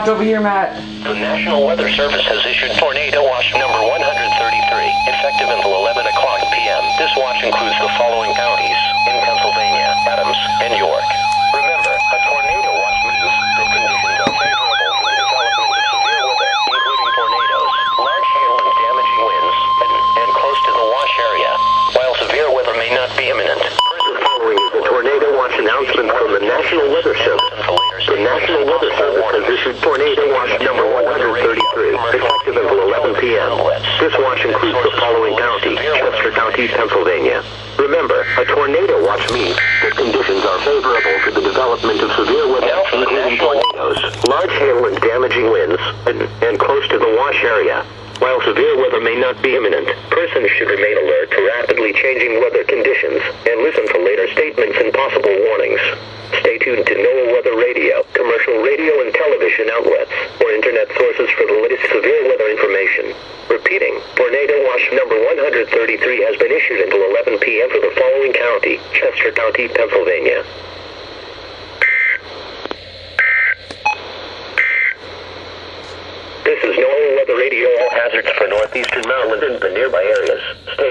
watch over here, Matt. The National Weather Service has issued tornado watch number 133, effective until 11 o'clock p.m. This watch includes the following counties in Pennsylvania: Adams and York. Remember, a tornado watch means that conditions are favorable for the development of severe weather, including tornadoes, large hail and damaging winds, and close to the wash area. While severe weather may not be imminent, the following is the tornado watch announcement from the National Weather Service. The National Weather Service has issued tornado watch number 133, effective until 11 p.m. This watch includes the following county: Chester County, Pennsylvania. Remember, a tornado watch means that conditions are favorable for the development of severe weather, including tornadoes, large hail and damaging winds, and close to the wash area. While severe weather may not be imminent, persons should remain alert to rapidly changing weather conditions and listen for later statements and possible warnings. Stay tuned to NOAA Weather Radio, commercial radio and television outlets, or internet sources for the latest severe weather information. Repeating, tornado watch number 133 has been issued until 11 p.m. for the following county: Chester County, Pennsylvania. This is NOAA Weather Radio, all hazards for northeastern Maryland and the nearby areas. Stay